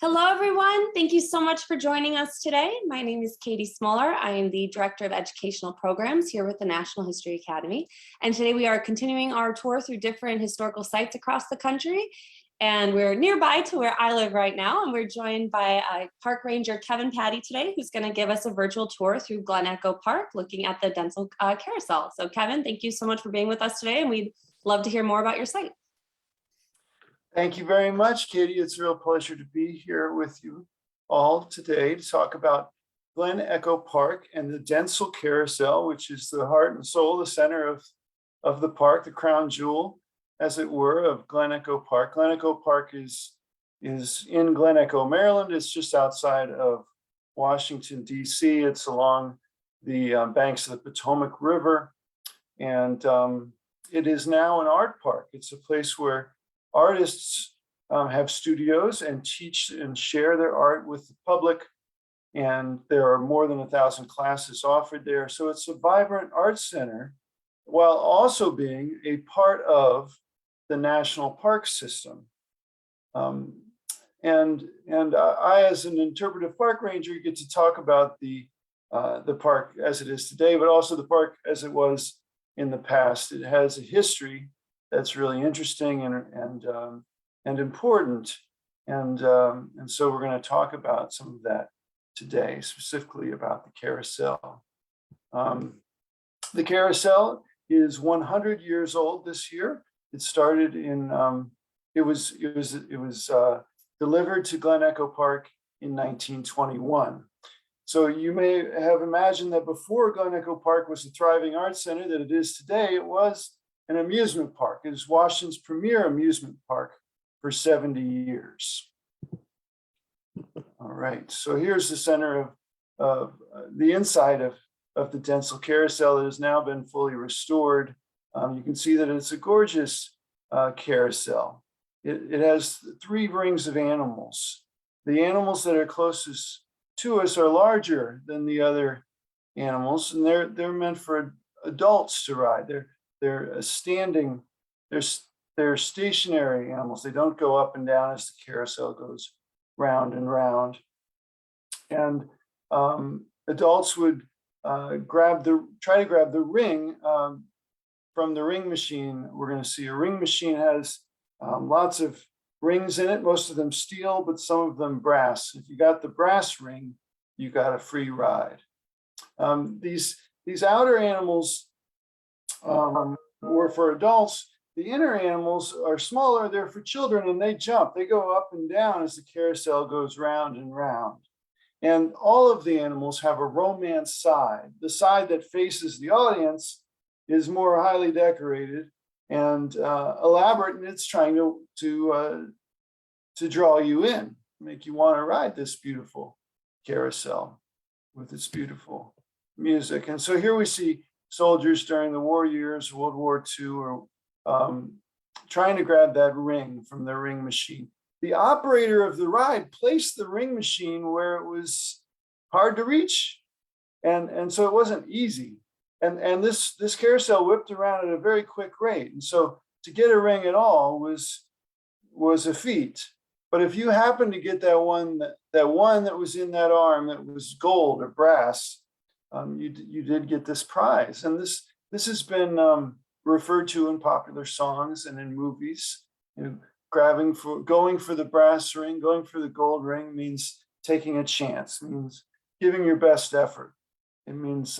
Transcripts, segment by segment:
Hello, everyone. Thank you so much for joining us today. My name is Katie Smoller. I am the Director of Educational Programs here with the National History Academy. And today we are continuing our tour through different historical sites across the country. And we're nearby to where I live right now. And we're joined by Park Ranger Kevin Patty today, who's going to give us a virtual tour through Glen Echo Park, looking at the Dentzel Carousel. So Kevin, thank you so much for being with us today. And we'd love to hear more about your site. Thank you very much, Katie. It's a real pleasure to be here with you all today to talk about Glen Echo Park and the Dentzel Carousel, which is the heart and soul, the center of the park, the crown jewel, as it were, of Glen Echo Park. Glen Echo Park is in Glen Echo, Maryland. It's just outside of Washington, D.C. It's along the banks of the Potomac River. And it is now an art park. It's a place where artists have studios and teach and share their art with the public. And there are more than 1,000 classes offered there. So it's a vibrant art center while also being a part of the national park system. And I, as an interpretive park ranger, get to talk about the park as it is today, but also the park as it was in the past. It has a history that's really interesting and important, and so we're going to talk about some of that today, specifically about the carousel. The carousel is 100 years old this year. It started in it was delivered to Glen Echo Park in 1921. So you may have imagined that before Glen Echo Park was the thriving arts center that it is today, it was an amusement park. It was Washington's premier amusement park for 70 years. All right, so here's the center of the inside of the Dentzel Carousel that has now been fully restored. You can see that it's a gorgeous carousel. It has 3 rings of animals. The animals that are closest to us are larger than the other animals, and they're meant for adults to ride. They're standing, they're stationary animals. They don't go up and down as the carousel goes round and round. And adults would try to grab the ring from the ring machine. We're going to see a ring machine has lots of rings in it, most of them steel, but some of them brass. If you got the brass ring, you got a free ride. These outer animals were for adults. The inner animals are smaller, they're for children, and they jump. They go up and down as the carousel goes round and round. And all of the animals have a romance side. The side that faces the audience is more highly decorated and elaborate, and it's trying to draw you in, make you want to ride this beautiful carousel with its beautiful music. And so here we see soldiers during the war years, World War II, are trying to grab that ring from the ring machine. The operator of the ride placed the ring machine where it was hard to reach, and so it wasn't easy. And this carousel whipped around at a very quick rate, and so to get a ring at all was a feat. But if you happen to get that one that was in that arm that was gold or brass, you did get this prize. And this has been referred to in popular songs and in movies. You know, going for the brass ring, going for the gold ring means taking a chance, means giving your best effort. It means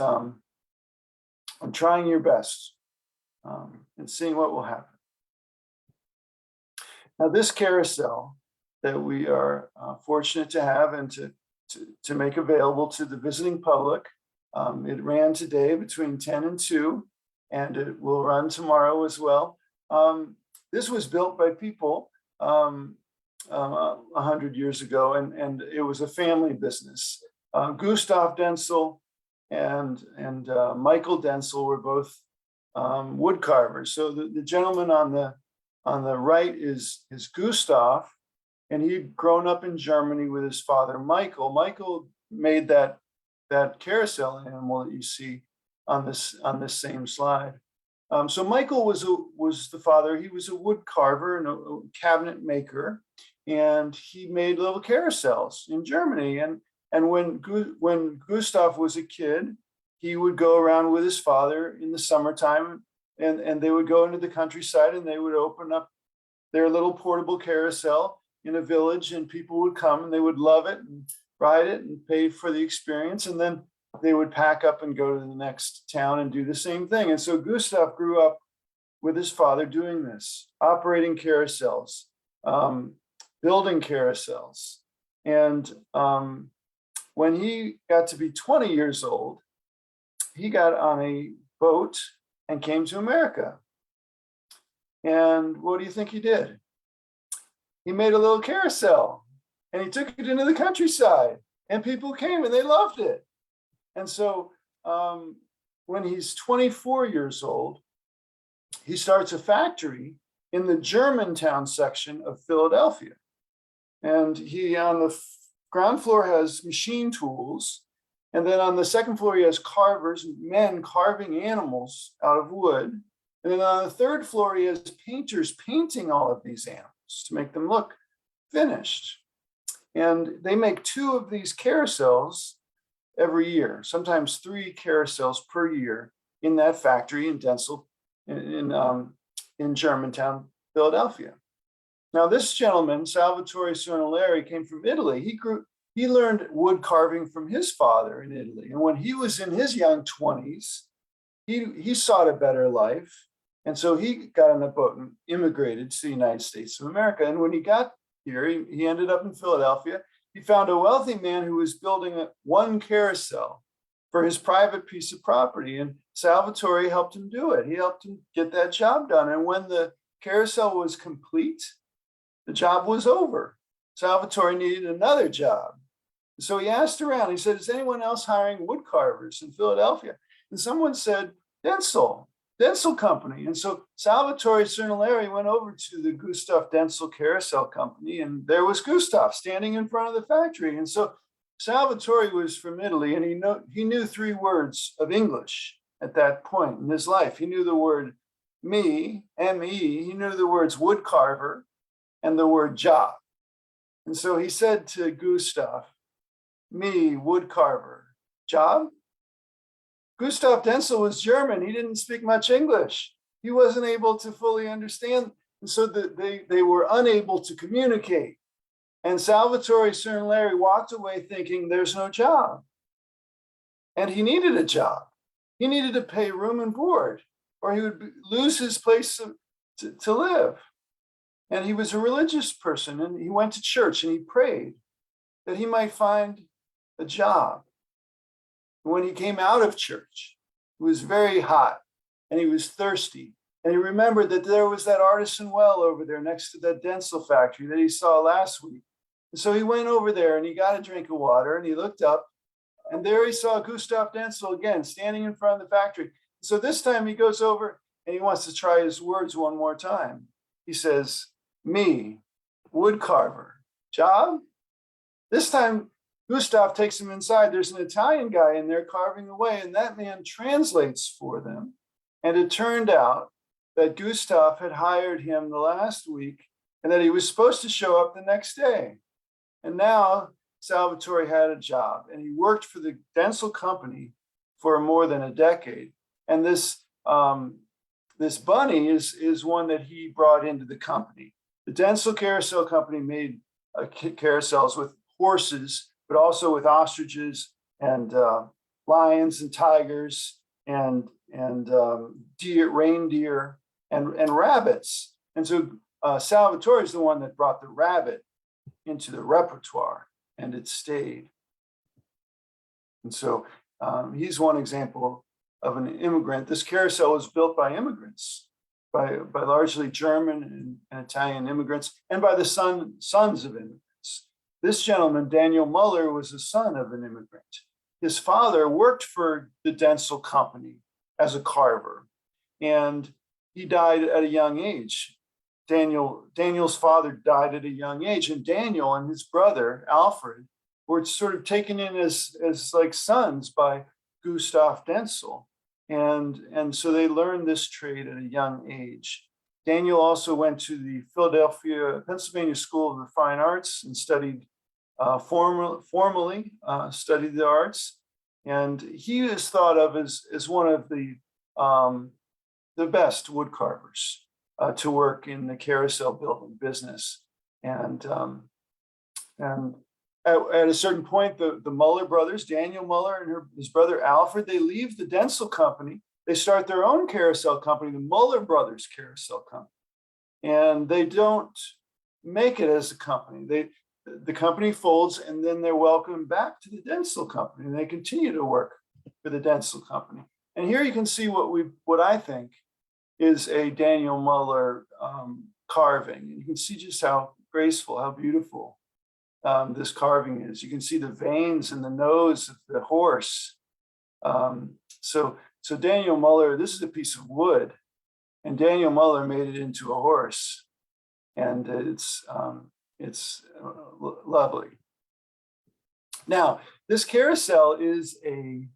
trying your best and seeing what will happen. Now, this carousel that we are fortunate to have and to make available to the visiting public, it ran today between 10 and 2, and it will run tomorrow as well. This was built by people 100 years ago, and it was a family business. Gustav Dentzel and Michael Dentzel were both wood carvers. So the gentleman on the right is Gustav, and he'd grown up in Germany with his father, Michael. Michael made that carousel animal that you see on this same slide. So Michael was the father. He was a wood carver and a cabinet maker, and he made little carousels in Germany. And when Gustav was a kid, he would go around with his father in the summertime, and they would go into the countryside and they would open up their little portable carousel in a village, and people would come and they would love it and ride it and pay for the experience. And then they would pack up and go to the next town and do the same thing. And so Gustav grew up with his father doing this, operating carousels, building carousels. And when he got to be 20 years old, he got on a boat and came to America. And what do you think he did? He made a little carousel and he took it into the countryside, and people came and they loved it. And so when he's 24 years old, he starts a factory in the Germantown section of Philadelphia. And he, on the ground floor, has machine tools. And then on the second floor, he has carvers, men carving animals out of wood. And then on the third floor, he has painters painting all of these animals to make them look finished. And they make 2 of these carousels every year, sometimes 3 carousels per year in that factory in Dentzel, in Germantown, Philadelphia. Now, this gentleman, Salvatore Cernolari, came from Italy. He learned wood carving from his father in Italy. And when he was in his young 20s, he sought a better life. And so he got on a boat and immigrated to the United States of America. And when he got here, he ended up in Philadelphia. He found a wealthy man who was building one carousel for his private piece of property. And Salvatore helped him do it. He helped him get that job done. And when the carousel was complete, the job was over. Salvatore needed another job. So he asked around. He said, is anyone else hiring wood carvers in Philadelphia? And someone said, Dentzel Company. And so Salvatore Cernolari went over to the Gustav Dentzel Carousel Company, and there was Gustav standing in front of the factory. And so Salvatore was from Italy, and he knew 3 words of English at that point in his life. He knew the word me, M-E. He knew the words wood carver and the word job. And so he said to Gustav, me, wood carver, job? Gustav Dentzel was German. He didn't speak much English. He wasn't able to fully understand. And so they were unable to communicate. And Salvatore Cernolari walked away thinking there's no job. And he needed a job. He needed to pay room and board, or he would lose his place to live. And he was a religious person, and he went to church and he prayed that he might find a job. When he came out of church, it was very hot and he was thirsty. And he remembered that there was that artisan well over there next to that Dentzel factory that he saw last week. And so he went over there and he got a drink of water and he looked up, and there he saw Gustav Dentzel again, standing in front of the factory. So this time he goes over and he wants to try his words one more time. He says, me, wood carver, job? This time Gustav takes him inside. There's an Italian guy in there carving away, and that man translates for them. And it turned out that Gustav had hired him the last week and that he was supposed to show up the next day. And now Salvatore had a job, and he worked for the Dentzel Company for more than a decade. And this bunny is one that he brought into the company. The Dentzel Carousel Company made carousels with horses, but also with ostriches and lions and tigers and reindeer and rabbits. And so Salvatore is the one that brought the rabbit into the repertoire, and it stayed. And so he's one example of an immigrant. This carousel was built by immigrants, by largely German and Italian immigrants, and by the sons of immigrants. This gentleman, Daniel Muller, was a son of an immigrant. His father worked for the Dentzel Company as a carver, and he died at a young age. Daniel's father died at a young age, and Daniel and his brother, Alfred, were sort of taken in as like sons by Gustav Dentzel. And so they learned this trade at a young age. Daniel also went to the Pennsylvania School of the Fine Arts and studied formally studied the arts. And he is thought of as one of the best wood carvers to work in the carousel building business. And at a certain point, the Muller brothers, Daniel Muller and his brother Alfred, they leave the Dentzel Company. They start their own carousel company, the Muller Brothers Carousel Company. And they don't make it as a company. The company folds, and then they're welcomed back to the Dentzel Company, and they continue to work for the Dentzel Company. And here you can see what I think is a Daniel Muller carving. And you can see just how graceful, how beautiful this carving is. You can see the veins in the nose of the horse. So Daniel Muller, this is a piece of wood, and Daniel Muller made it into a horse, and it's lovely. Now, this carousel is a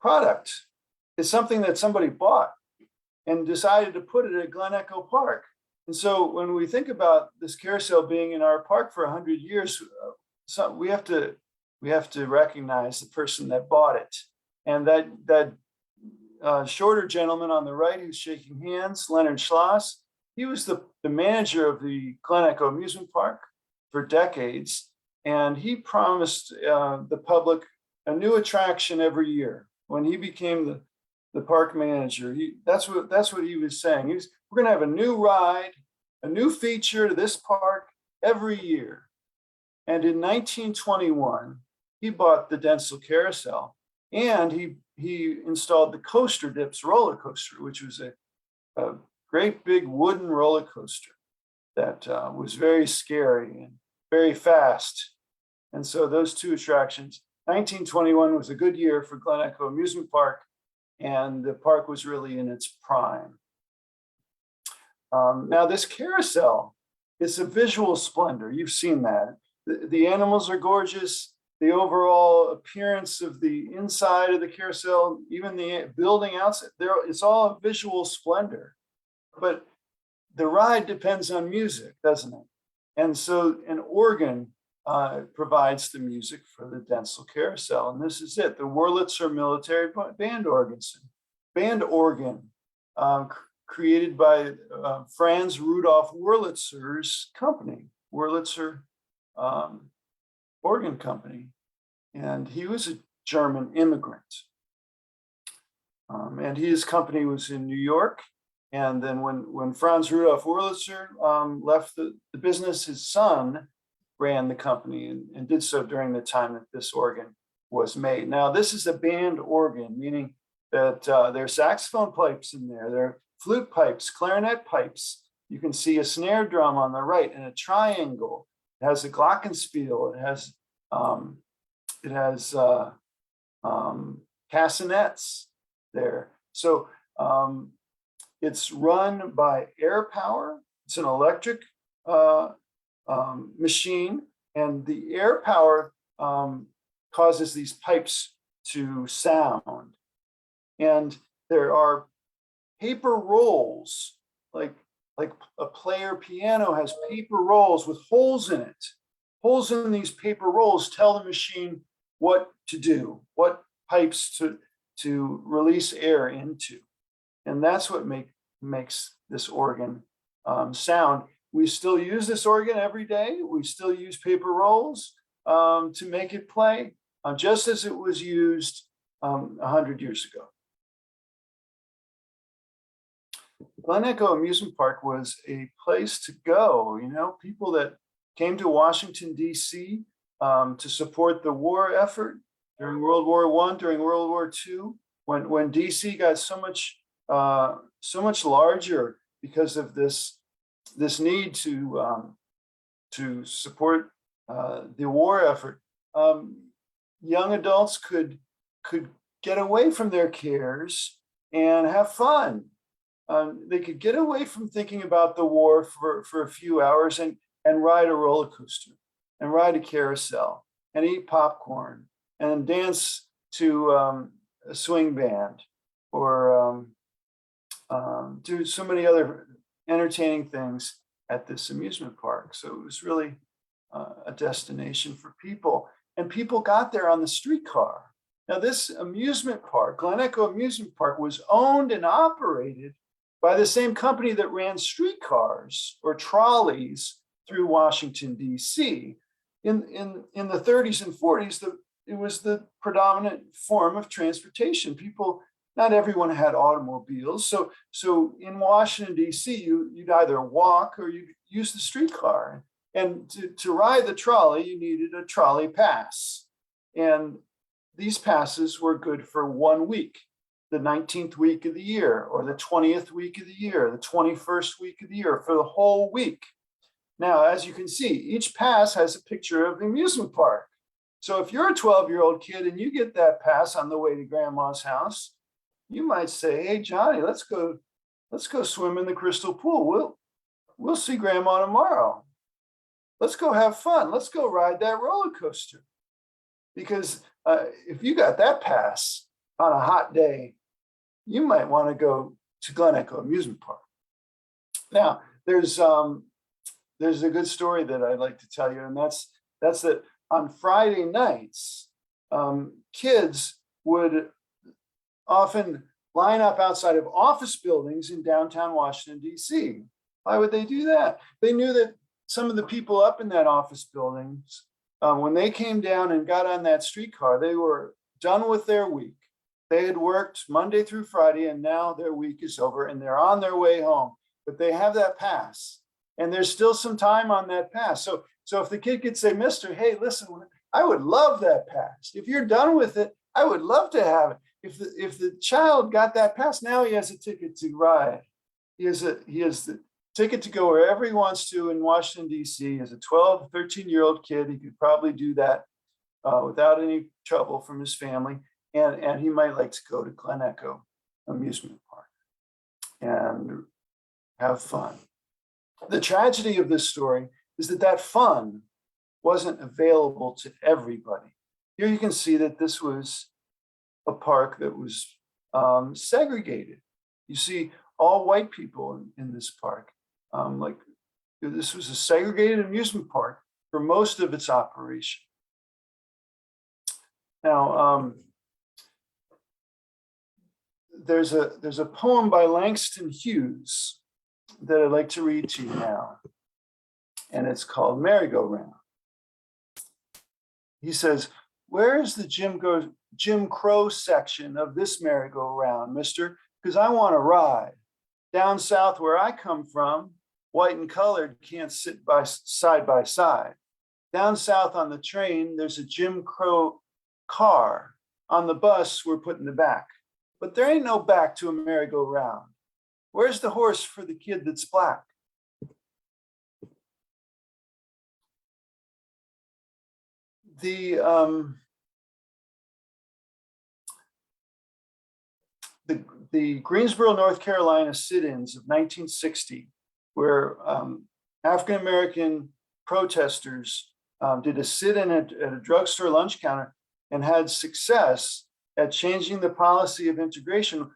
product. It's something that somebody bought and decided to put it at Glen Echo Park. And so when we think about this carousel being in our park for 100 years, we have to recognize the person that bought it. And that shorter gentleman on the right who's shaking hands, Leonard Schloss, he was the manager of the Glen Echo Amusement Park for decades. And he promised the public a new attraction every year. When he became the park manager, that's what he was saying. We're going to have a new ride, a new feature to this park every year. And in 1921, he bought the Dentzel Carousel, and he installed the Coaster Dips roller coaster, which was a great big wooden roller coaster that was very scary and very fast. And so those two attractions, 1921 was a good year for Glen Echo Amusement Park, and the park was really in its prime. Now this carousel, it's a visual splendor. You've seen that. The animals are gorgeous. The overall appearance of the inside of the carousel, even the building outside, it's all a visual splendor. But the ride depends on music, doesn't it? And so an organ provides the music for the Dentzel Carousel, and this is it. The Wurlitzer military band organ, created by Franz Rudolf Wurlitzer's company, Wurlitzer Organ Company, and he was a German immigrant. And his company was in New York. And then when Franz Rudolf Wurlitzer left the business, his son ran the company and did so during the time that this organ was made. Now, this is a band organ, meaning that there are saxophone pipes in there, there are flute pipes, clarinet pipes. You can see a snare drum on the right and a triangle. It has a glockenspiel. It has castanets there. So it's run by air power. It's an electric machine, and the air power causes these pipes to sound. And there are paper rolls, like a player piano has paper rolls with holes in it. Holes in these paper rolls tell the machine what to do, what pipes to release air into. And that's what makes this organ sound. We still use this organ every day. We still use paper rolls to make it play, just as it was used 100 years ago. Glen Echo Amusement Park was a place to go. You know, people that came to Washington, D.C. To support the war effort during World War I, during World War II, when D.C. got so much larger because of this need to support the war effort. Young adults could get away from their cares and have fun. They could get away from thinking about the war for a few hours and ride a roller coaster and ride a carousel and eat popcorn and dance to a swing band or do so many other entertaining things at this amusement park. So it was really a destination for people, and people got there on the streetcar. Now, this amusement park, Glen Echo Amusement Park, was owned and operated by the same company that ran streetcars or trolleys through Washington, D.C. In the 30s and 40s, it was the predominant form of transportation. People, not everyone had automobiles. So in Washington, D.C., you'd either walk or you'd use the streetcar. And to ride the trolley, you needed a trolley pass. And these passes were good for 1 week, the 19th week of the year, or the 20th week of the year, the 21st week of the year, for the whole week. Now, as you can see, each pass has a picture of the amusement park. So if you're a 12-year-old kid and you get that pass on the way to grandma's house, you might say, "Hey, Johnny, let's go swim in the crystal pool. We'll see grandma tomorrow. Let's go have fun. Let's go ride that roller coaster." Because if you got that pass on a hot day, you might want to go to Glen Echo Amusement Park. Now, there's a good story that I'd like to tell you, and that's that on Friday nights, kids would often line up outside of office buildings in downtown Washington, D.C. Why would they do that? They knew that some of the people up in that office buildings, when they came down and got on that streetcar, they were done with their week. They had worked Monday through Friday, and now their week is over and they're on their way home. But they have that pass, and there's still some time on that pass. So if the kid could say, "Mister, hey, listen, I would love that pass. If you're done with it, I would love to have it." If the child got that pass, now he has a ticket to ride. He has the ticket to go wherever he wants to in Washington, D.C. As a 12, 13-year-old kid, he could probably do that without any trouble from his family. And he might like to go to Glen Echo Amusement Park and have fun. The tragedy of this story is that fun wasn't available to everybody. Here you can see that this was a park that was segregated. You see all white people in this park. Like this was a segregated amusement park for most of its operation. Now, there's a poem by Langston Hughes that I'd like to read to you now, and it's called "Merry-Go-Round." He says, "Where is the Jim Crow section of this merry-go-round, mister? Because I want to ride. Down south where I come from, white and colored can't sit side by side. Down south on the train, there's a Jim Crow car. On the bus, we're put in the back. But there ain't no back to a merry-go-round. Where's the horse for the kid that's black?" The Greensboro, North Carolina sit-ins of 1960, where African-American protesters did a sit-in at a drugstore lunch counter and had success at changing the policy of integration.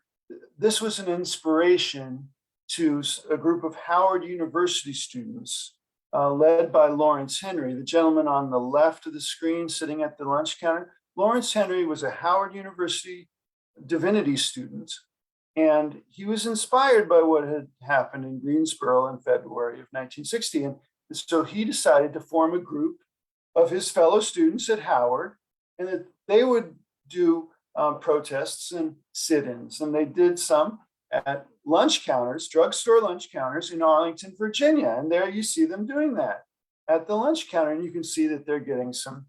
This was an inspiration to a group of Howard University students led by Lawrence Henry, the gentleman on the left of the screen sitting at the lunch counter. Lawrence Henry was a Howard University divinity student, and he was inspired by what had happened in Greensboro in February of 1960. And so he decided to form a group of his fellow students at Howard, and that they would do protests and sit-ins. And they did some at lunch counters, drugstore lunch counters in Arlington, Virginia. And there you see them doing that at the lunch counter, and you can see that they're getting some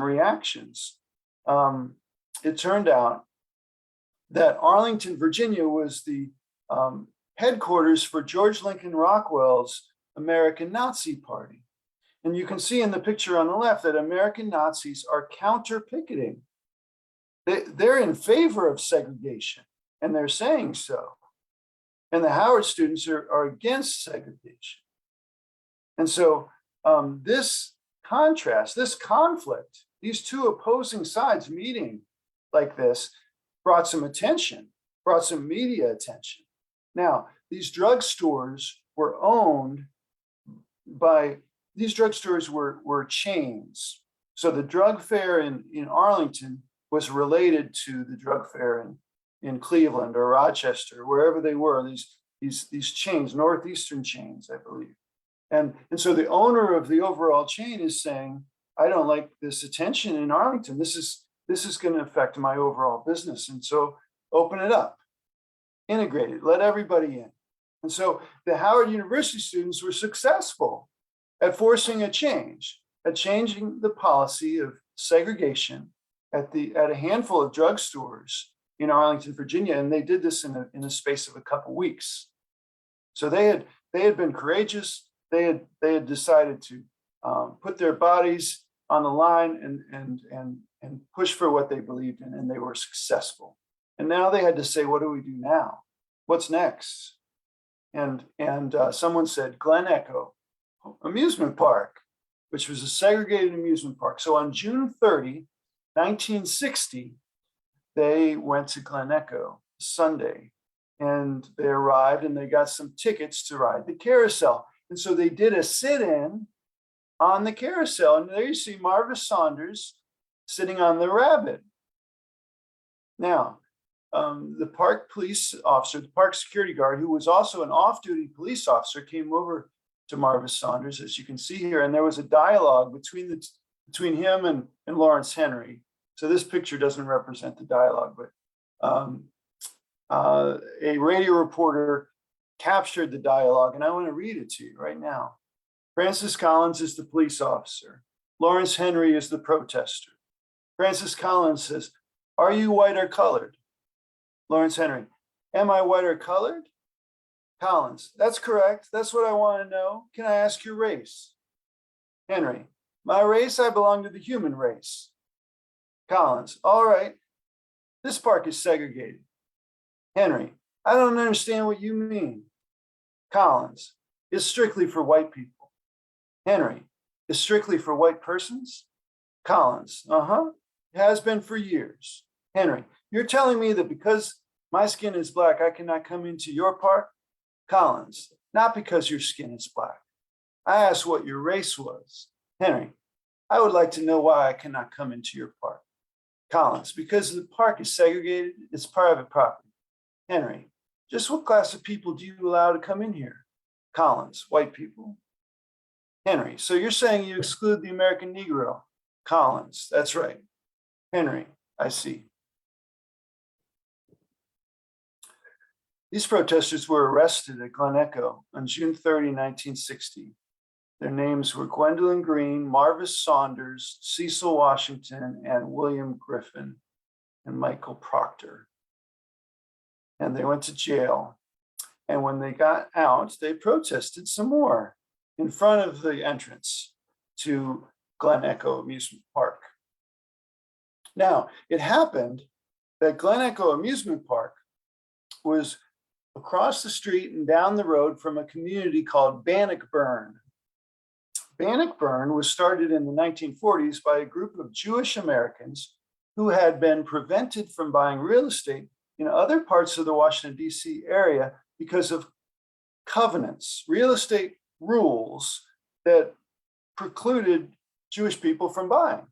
reactions. It turned out that Arlington, Virginia was the headquarters for George Lincoln Rockwell's American Nazi Party. And you can see in the picture on the left that American Nazis are counter-picketing. They're in favor of segregation, and they're saying so. And the Howard students are against segregation. And so this contrast, this conflict, these two opposing sides meeting like this brought some attention, brought some media attention. Now, these drugstores were owned by, these drugstores were chains. So the drug fair in Arlington was related to the drug fair in Cleveland or Rochester, wherever they were, these chains, Northeastern chains, I believe. And so the owner of the overall chain is saying, I don't like this attention in Arlington. This is going to affect my overall business. And so open it up, integrate it, let everybody in. And so the Howard University students were successful at forcing a change, at changing the policy of segregation at a handful of drugstores in Arlington, Virginia. And they did this in a space of a couple weeks. So they had been courageous. They had decided to put their bodies on the line and push for what they believed in, and they were successful. And now they had to say, what do we do now? What's next? And someone said Glen Echo Amusement Park, which was a segregated amusement park. So on June 30, 1960, they went to Glen Echo Sunday, and they arrived and they got some tickets to ride the carousel. And so they did a sit-in on the carousel. And there you see Marvis Saunders sitting on the rabbit. Now, the park police officer, the park security guard, who was also an off-duty police officer, came over to Marvis Saunders, as you can see here. And there was a dialogue between him and Lawrence Henry. So this picture doesn't represent the dialogue, but a radio reporter captured the dialogue, and I want to read it to you right now. Francis Collins is the police officer. Lawrence Henry is the protester. Francis Collins says, "Are you white or colored?" Lawrence Henry, "Am I white or colored?" Collins, "That's correct. That's what I want to know. Can I ask your race?" Henry, "My race, I belong to the human race." Collins, "All right. This park is segregated." Henry, "I don't understand what you mean." Collins, "It's strictly for white people." Henry, "It's strictly for white persons?" Collins, "Uh-huh. It has been for years." Henry, "You're telling me that because my skin is black, I cannot come into your park?" Collins, "Not because your skin is black. I asked what your race was." Henry, "I would like to know why I cannot come into your park." Collins, "Because the park is segregated, it's private property." Henry, "Just what class of people do you allow to come in here?" Collins, "White people." Henry, "So you're saying you exclude the American Negro?" Collins, "That's right." Henry, "I see." These protesters were arrested at Glen Echo on June 30, 1960. Their names were Gwendolyn Green, Marvis Saunders, Cecil Washington, and William Griffin, and Michael Proctor. And they went to jail. And when they got out, they protested some more in front of the entrance to Glen Echo Amusement Park. Now, it happened that Glen Echo Amusement Park was across the street and down the road from a community called Bannockburn. Bannockburn was started in the 1940s by a group of Jewish Americans who had been prevented from buying real estate in other parts of the Washington, D.C. area because of covenants, real estate rules that precluded Jewish people from buying.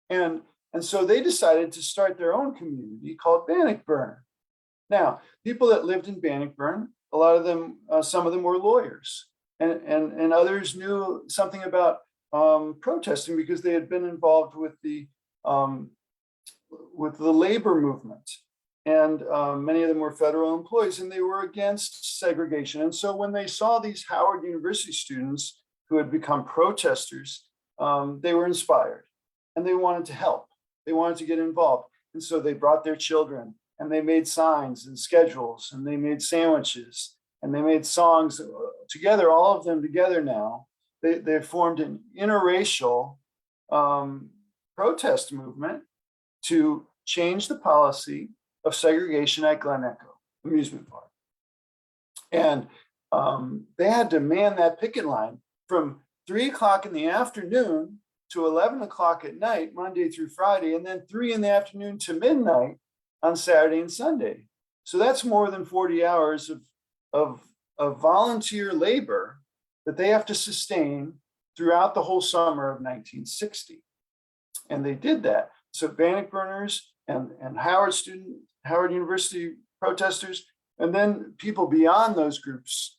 And so they decided to start their own community called Bannockburn. Now, people that lived in Bannockburn, a lot of them, some of them were lawyers, and others knew something about protesting because they had been involved with the labor movement. And many of them were federal employees, and they were against segregation. And so when they saw these Howard University students who had become protesters, they were inspired and they wanted to help. They wanted to get involved. And so they brought their children, and they made signs and schedules, and they made sandwiches, and they made songs together, all of them together now. They formed an interracial protest movement to change the policy of segregation at Glen Echo Amusement Park. And they had to man that picket line from 3 o'clock in the afternoon to 11 o'clock at night, Monday through Friday, and then 3 in the afternoon to midnight on Saturday and Sunday. So that's more than 40 hours of volunteer labor that they have to sustain throughout the whole summer of 1960. And they did that. So Bannockburners and Howard University protesters, and then people beyond those groups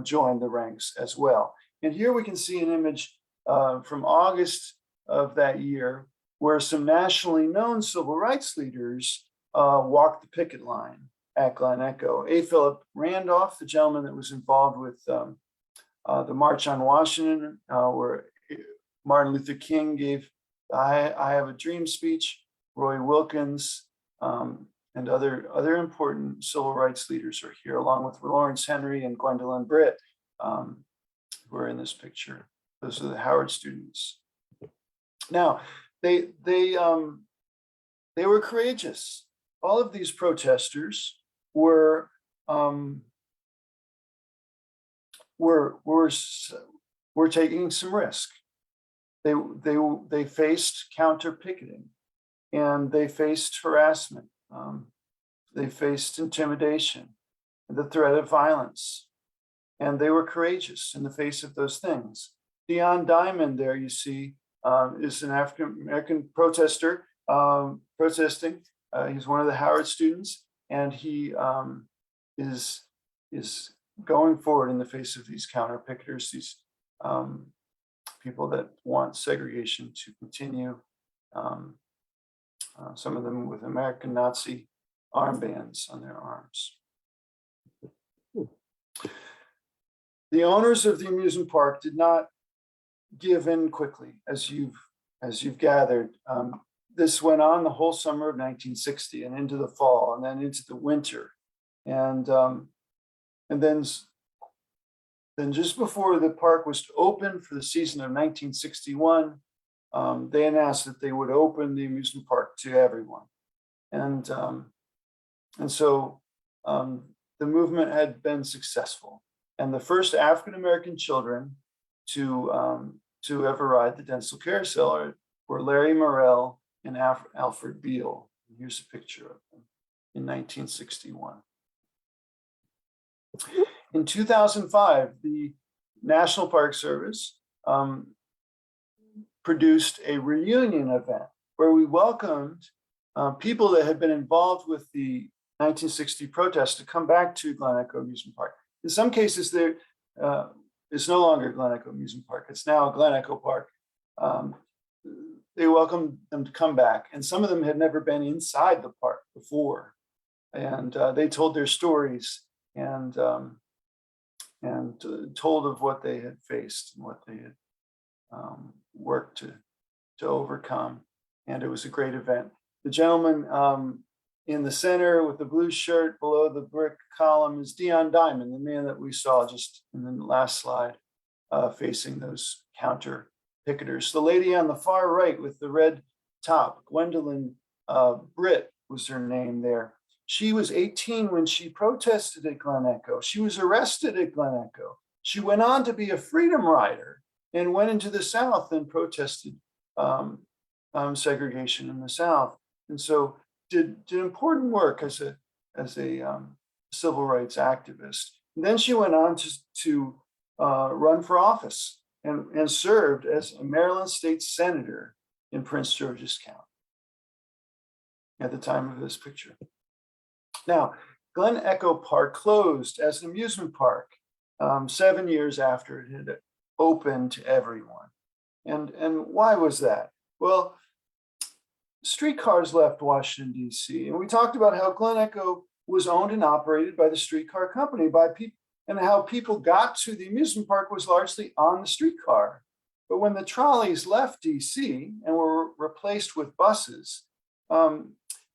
joined the ranks as well. And here we can see an image from August of that year where some nationally known civil rights leaders walked the picket line at Glen Echo. A. Philip Randolph, the gentleman that was involved with the March on Washington, where Martin Luther King gave I Have a Dream speech, Roy Wilkins, and other important civil rights leaders are here, along with Lawrence Henry and Gwendolyn Britt, who are in this picture. Those are the Howard students. Now, they were courageous. All of these protesters were taking some risk. They faced counter picketing, and they faced harassment. They faced intimidation, the threat of violence, and they were courageous in the face of those things. Dion Diamond, there you see, is an African American protester protesting. He's one of the Howard students, and he is going forward in the face of these counter picketers, these people that want segregation to continue. Some of them with American Nazi armbands on their arms. The owners of the amusement park did not give in quickly, as you've gathered. This went on the whole summer of 1960 and into the fall, and then into the winter, and then just before the park was to open for the season of 1961, they announced that they would open the amusement park to everyone, and so the movement had been successful, and the first African American children to ever ride the Dentzel Carousel were Larry Morrell and Alfred Beal. Here's a picture of them in 1961. In 2005, the National Park Service produced a reunion event where we welcomed people that had been involved with the 1960 protests to come back to Glen Echo Amusement Park. In some cases, it's no longer Glen Echo Amusement Park. It's now Glen Echo Park. They welcomed them to come back, and some of them had never been inside the park before, and they told their stories and told of what they had faced and what they had worked to overcome. And it was a great event. The gentleman in the center with the blue shirt below the brick column is Dion Diamond, the man that we saw just in the last slide, facing those counter picketers. The lady on the far right with the red top, Gwendolyn Britt was her name there. She was 18 when she protested at Glen Echo. She was arrested at Glen Echo. She went on to be a freedom rider and went into the South and protested segregation in the South. And so did important work as a civil rights activist. And then she went on to run for office and served as a Maryland state senator in Prince George's County at the time of this picture. Now, Glen Echo Park closed as an amusement park 7 years after it had opened to everyone. And why was that? Well, streetcars left Washington, D.C. And we talked about how Glen Echo was owned and operated by the streetcar company, by people, and how people got to the amusement park was largely on the streetcar. But when the trolleys left D.C. and were replaced with buses,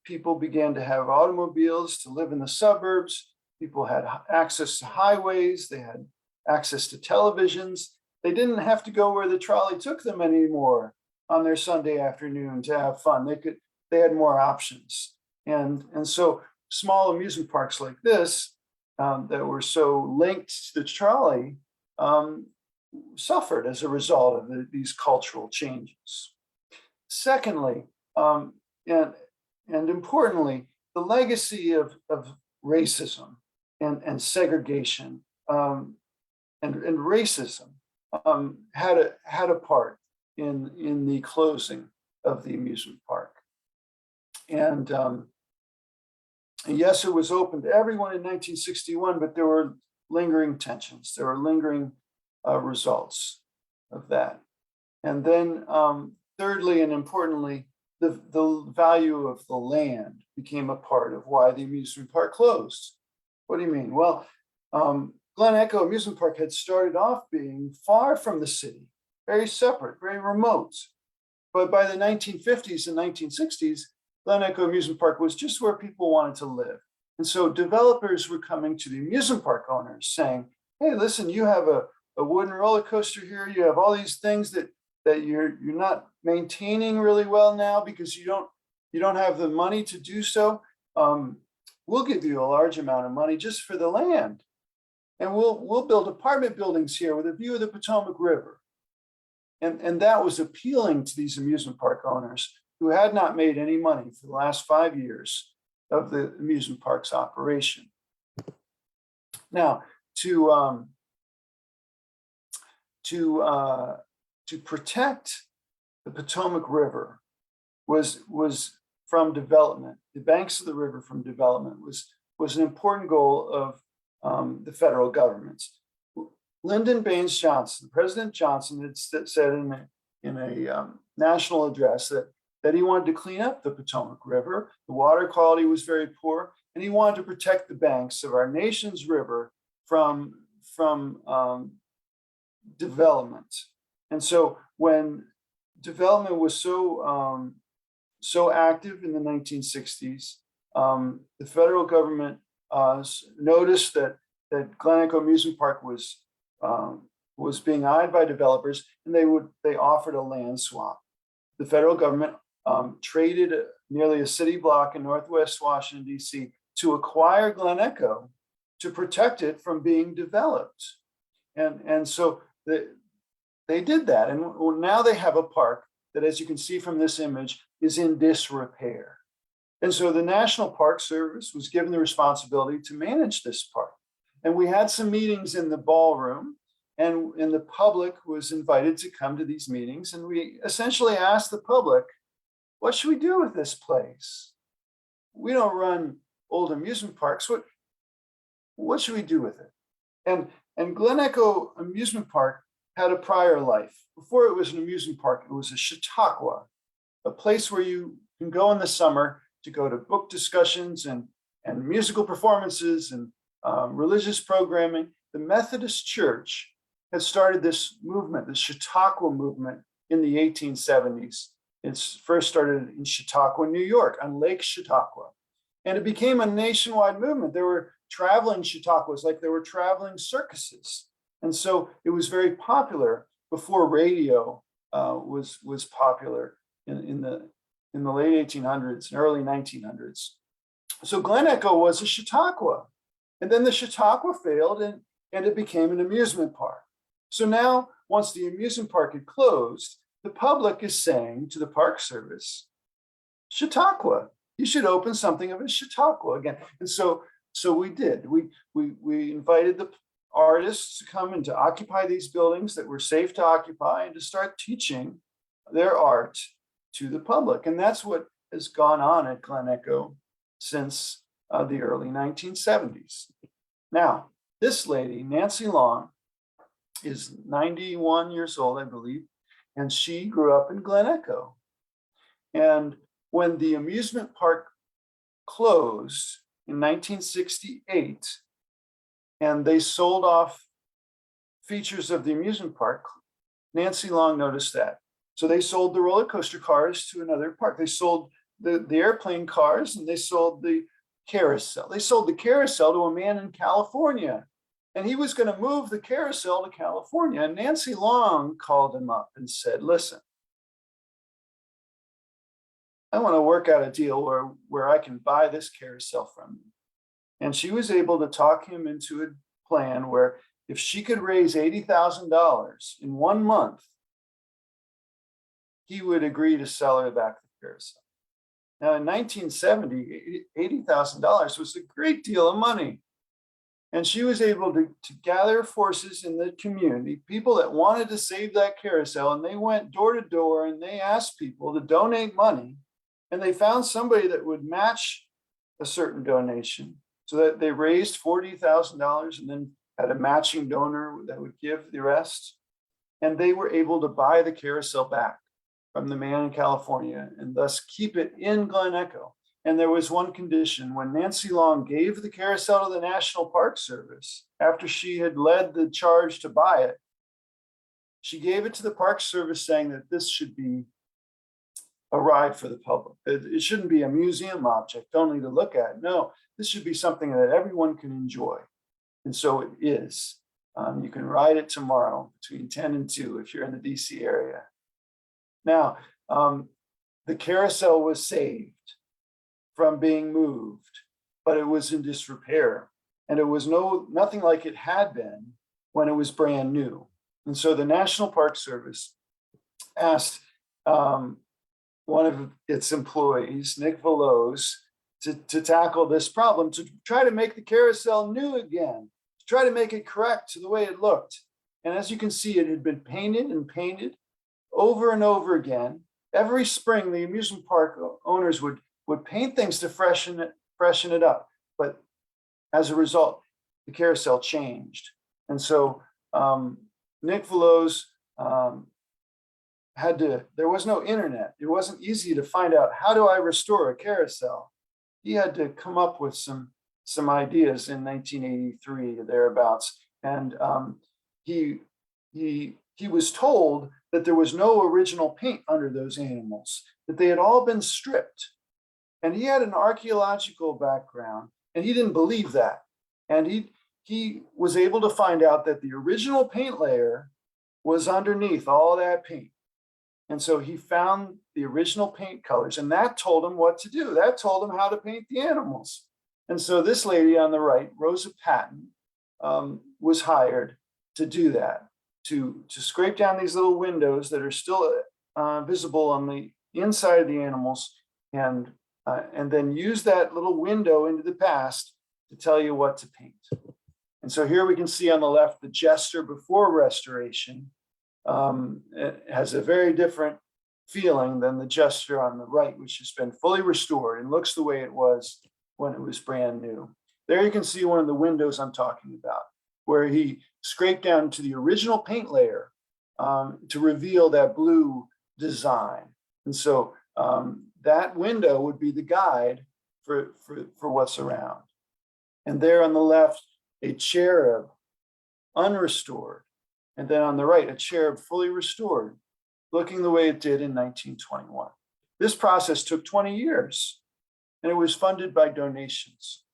people began to have automobiles to live in the suburbs. People had access to highways. They had access to televisions. They didn't have to go where the trolley took them anymore on their Sunday afternoon to have fun. They had more options. And so small amusement parks like this that were so linked to the trolley suffered as a result of these cultural changes. Secondly, and importantly, the legacy of racism and segregation and racism had a part in the closing of the amusement park. And yes, it was open to everyone in 1961, but there were lingering tensions. There were lingering results of that. And then thirdly and importantly, the value of the land became a part of why the amusement park closed. What do you mean? Well, Glen Echo Amusement Park had started off being far from the city, very separate, very remote. But by the 1950s and 1960s, Glen Echo Amusement Park was just where people wanted to live. And so developers were coming to the amusement park owners saying, hey, listen, you have a wooden roller coaster here. You have all these things that you're not maintaining really well now because you don't have the money to do so. We'll give you a large amount of money just for the land. And we'll build apartment buildings here with a view of the Potomac River. And that was appealing to these amusement park owners who had not made any money for the last 5 years of the amusement park's operation. Now, to protect the Potomac River was from development, the banks of the river from development was an important goal of the federal government. Lyndon Baines Johnson, President Johnson, had said in a national address that he wanted to clean up the Potomac River. The water quality was very poor, and he wanted to protect the banks of our nation's river from development. And so when development was so active in the 1960s, the federal government noticed that Glen Echo Amusement Park was being eyed by developers, and they offered a land swap. The federal government traded nearly a city block in Northwest Washington, D.C. to acquire Glen Echo to protect it from being developed. And so they did that. And now they have a park that, as you can see from this image, is in disrepair. And so the National Park Service was given the responsibility to manage this park. And we had some meetings in the ballroom, and the public was invited to come to these meetings. And we essentially asked the public, what should we do with this place? We don't run old amusement parks. What should we do with it? And Glen Echo Amusement Park had a prior life. Before it was an amusement park, it was a Chautauqua, a place where you can go in the summer to go to book discussions and musical performances and religious programming. The Methodist Church had started this movement, the Chautauqua movement, in the 1870s. It first started in Chautauqua, New York, on Lake Chautauqua. And it became a nationwide movement. There were traveling Chautauquas, like there were traveling circuses. And so it was very popular before radio was popular in the late 1800s and early 1900s. So Glen Echo was a Chautauqua. And then the Chautauqua failed and it became an amusement park. So now, once the amusement park had closed, the public is saying to the Park Service, Chautauqua, you should open something of a Chautauqua again. And so we did. We invited the artists to come and to occupy these buildings that were safe to occupy and to start teaching their art to the public. And that's what has gone on at Glen Echo since the early 1970s. Now, this lady, Nancy Long, is 91 years old, I believe, and she grew up in Glen Echo. And when the amusement park closed in 1968, and they sold off features of the amusement park, Nancy Long noticed that. So they sold the roller coaster cars to another park. They sold the airplane cars, and they sold the carousel. They sold the carousel to a man in California, and he was going to move the carousel to California. And Nancy Long called him up and said, listen, I want to work out a deal where I can buy this carousel from you. And she was able to talk him into a plan where if she could raise $80,000 in 1 month, he would agree to sell her back the carousel. Now, in 1970, $80,000 was a great deal of money. And she was able to gather forces in the community, people that wanted to save that carousel, and they went door to door and they asked people to donate money. And they found somebody that would match a certain donation, so that they raised $40,000 and then had a matching donor that would give the rest. And they were able to buy the carousel back from the man in California and thus keep it in Glen Echo. And there was one condition: when Nancy Long gave the carousel to the National Park Service, after she had led the charge to buy it, she gave it to the Park Service saying that this should be a ride for the public. It shouldn't be a museum object only to look at. No, this should be something that everyone can enjoy. And so it is. You can ride it tomorrow between 10 and 2 if you're in the DC area. Now, the carousel was saved from being moved, but it was in disrepair, and it was nothing like it had been when it was brand new. And so the National Park Service asked one of its employees, Nick Veloz, to tackle this problem, to try to make the carousel new again, to try to make it correct to the way it looked. And as you can see, it had been painted and painted over and over again. Every spring, the amusement park owners would paint things to freshen it up. But as a result, the carousel changed. And so Nick Veloz there was no internet. It wasn't easy to find out, how do I restore a carousel? He had to come up with some ideas in 1983 or thereabouts. And he was told that there was no original paint under those animals, that they had all been stripped. And he had an archaeological background, and he didn't believe that. And he was able to find out that the original paint layer was underneath all that paint. And so he found the original paint colors, and that told him what to do. That told him how to paint the animals. And so this lady on the right, Rosa Patton, was hired to do that, to scrape down these little windows that are still visible on the inside of the animals, and then use that little window into the past to tell you what to paint. And so here we can see on the left the jester before restoration. It has a very different feeling than the jester on the right, which has been fully restored and looks the way it was when it was brand new. There you can see one of the windows I'm talking about, where he scraped down to the original paint layer to reveal that blue design. And so that window would be the guide for what's around. And there on the left, a cherub unrestored. And then on the right, a cherub fully restored, looking the way it did in 1921. This process took 20 years, and it was funded by donations.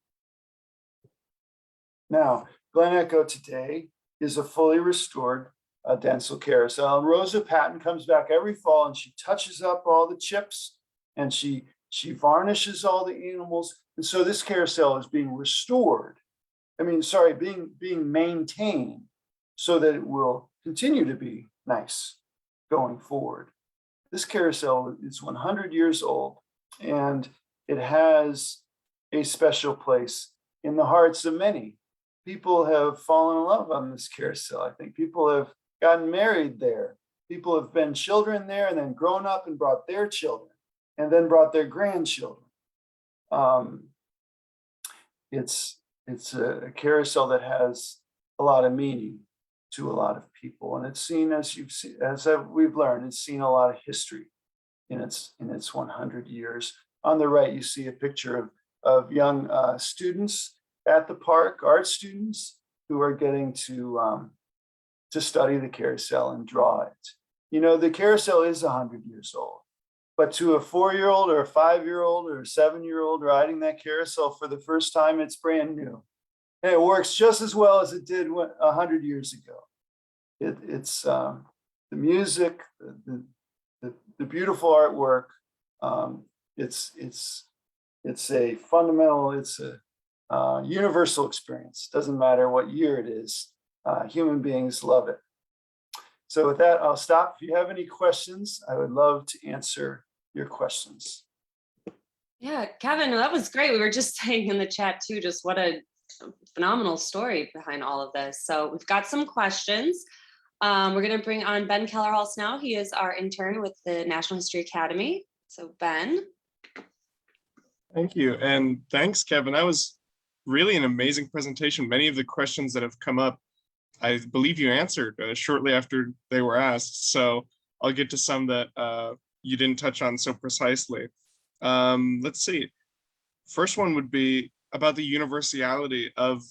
Now, Glen Echo today is a fully restored Dentzel Carousel. And Rosa Patton comes back every fall, and she touches up all the chips, and she varnishes all the animals. And so this carousel is being restored. Being maintained so that it will continue to be nice going forward. This carousel is 100 years old, and it has a special place in the hearts of many. People have fallen in love on this carousel. I think people have gotten married there. People have been children there and then grown up and brought their children and then brought their grandchildren. It's a carousel that has a lot of meaning to a lot of people, and it's seen, as we've learned, it's seen a lot of history in its 100 years. On the right, you see a picture of young students at the park, art students who are getting to study the carousel and draw it. You know, the carousel is 100 years old, but to a 4-year-old or a 5-year-old or a 7-year-old riding that carousel for the first time, it's brand new. And it works just as well as it did 100 years ago. It's the music, the beautiful artwork. It's a fundamental, it's a universal experience. Doesn't matter what year it is. Human beings love it. So with that, I'll stop. If you have any questions, I would love to answer your questions. Yeah, Kevin, that was great. We were just saying in the chat too, just what a phenomenal story behind all of this. So we've got some questions. We're going to bring on Ben Kellerholz now. He is our intern with the National History Academy. So Ben. Thank you. And thanks, Kevin. That was really an amazing presentation. Many of the questions that have come up, I believe you answered shortly after they were asked. So I'll get to some that you didn't touch on so precisely. Let's see. First one would be about the universality of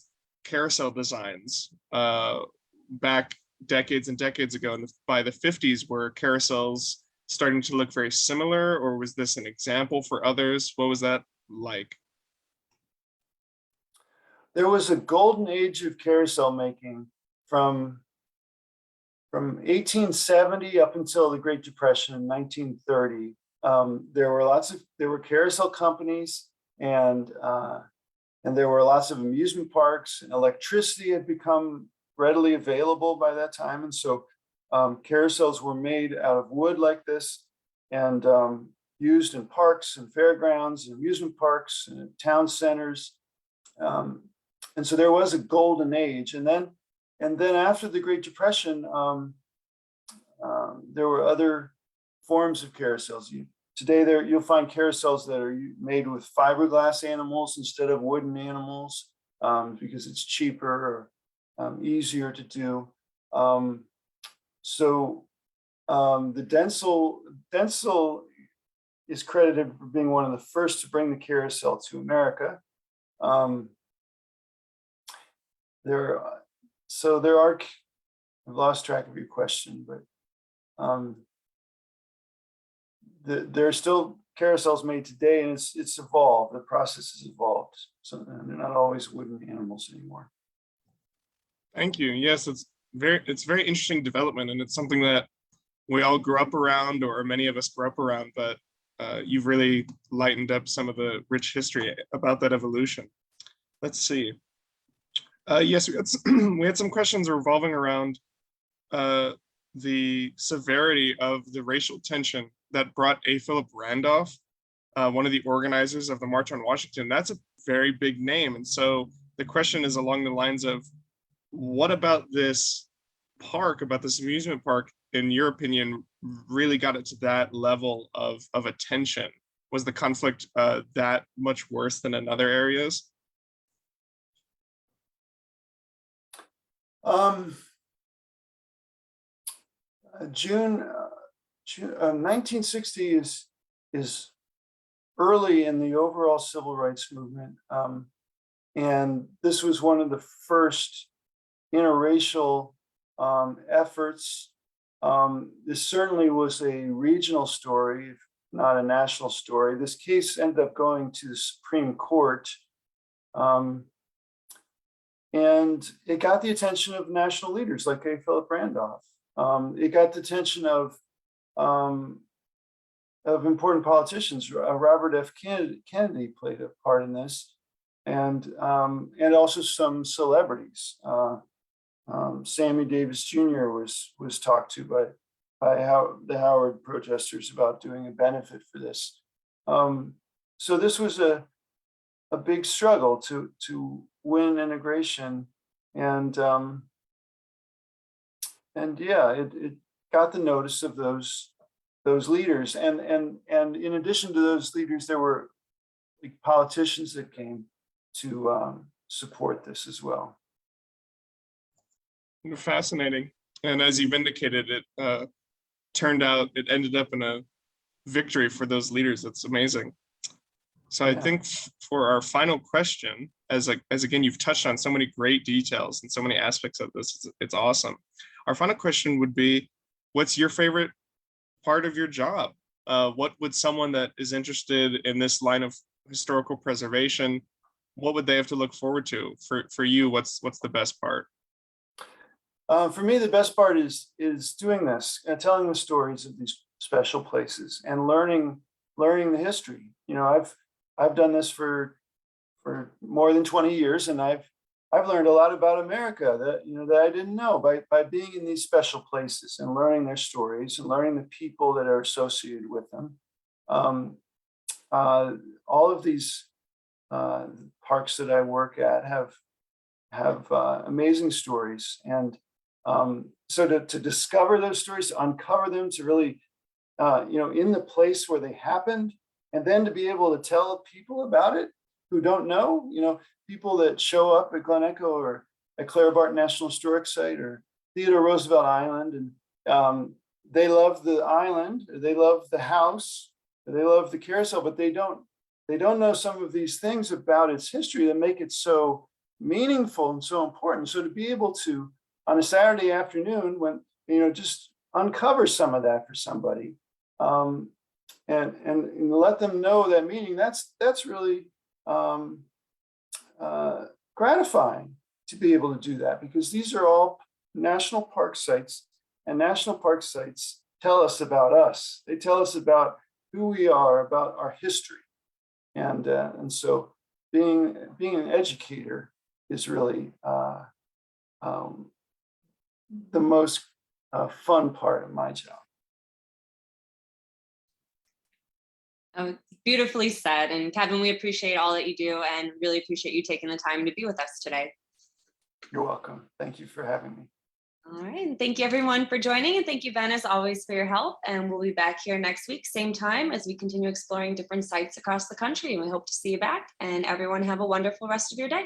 carousel designs. Back decades and decades ago, and by the 50s, were carousels starting to look very similar, or was this an example for others? What was that like? There was a golden age of carousel making from 1870 up until the Great Depression in 1930. There were carousel companies, and there were lots of amusement parks, and electricity had become readily available by that time. And so carousels were made out of wood like this, and used in parks and fairgrounds and amusement parks and town centers. And so there was a golden age. And then after the Great Depression, there were other forms of carousels. Today you'll find carousels that are made with fiberglass animals instead of wooden animals, because it's cheaper or easier to do. The Dentzel is credited for being one of the first to bring the carousel to America. There are, I've lost track of your question, but there are still carousels made today, and it's evolved. The process has evolved. So they're not always wooden animals anymore. Thank you. Yes, it's very interesting development, and it's something that we all grew up around, or many of us grew up around, but you've really lightened up some of the rich history about that evolution. Let's see. Yes, we had some questions revolving around the severity of the racial tension that brought A. Philip Randolph, one of the organizers of the March on Washington. That's a very big name. And so the question is along the lines of, what about this park, about this amusement park, in your opinion, really got it to that level of attention? Was the conflict that much worse than in other areas? June 1960 is early in the overall civil rights movement, and this was one of the first interracial efforts. This certainly was a regional story, if not a national story. This case ended up going to the Supreme Court, and it got the attention of national leaders like A. Philip Randolph. It got the attention of important politicians. Robert F. Kennedy played a part in this, and also some celebrities. Sammy Davis Jr. was talked to by the Howard protesters about doing a benefit for this. So this was a big struggle to win integration, and yeah, it got the notice of those leaders, and in addition to those leaders, there were politicians that came to support this as well. Fascinating. And as you've indicated, it turned out, it ended up in a victory for those leaders. That's amazing. So I think for our final question, as again, you've touched on so many great details and so many aspects of this, it's awesome. Our final question would be, what's your favorite part of your job? What would someone that is interested in this line of historical preservation, what would they have to look forward to? For you, what's the best part? For me, the best part is doing this, telling the stories of these special places and learning the history. You know, I've done this for more than 20 years, and I've learned a lot about America that I didn't know by being in these special places and learning their stories and learning the people that are associated with them. all of these parks that I work at have amazing stories, and so to discover those stories, to uncover them, to really in the place where they happened, and then to be able to tell people about it who don't know, people that show up at Glen Echo or at Clara Barton National Historic Site or Theodore Roosevelt Island, and they love the island, they love the house, they love the carousel, but they don't know some of these things about its history that make it so meaningful and so important. So to be able to, on a Saturday afternoon, when just uncover some of that for somebody, and let them know that meaning, that's really gratifying to be able to do that, because these are all national park sites, and national park sites tell us about us. They tell us about who we are, about our history, and so being an educator is really the most fun part of my job. Beautifully said. And Kevin, we appreciate all that you do and really appreciate you taking the time to be with us today. You're welcome. Thank you for having me. All right. And thank you everyone for joining. And thank you, Ben, as always, for your help. And we'll be back here next week, same time, as we continue exploring different sites across the country. And we hope to see you back. And everyone have a wonderful rest of your day.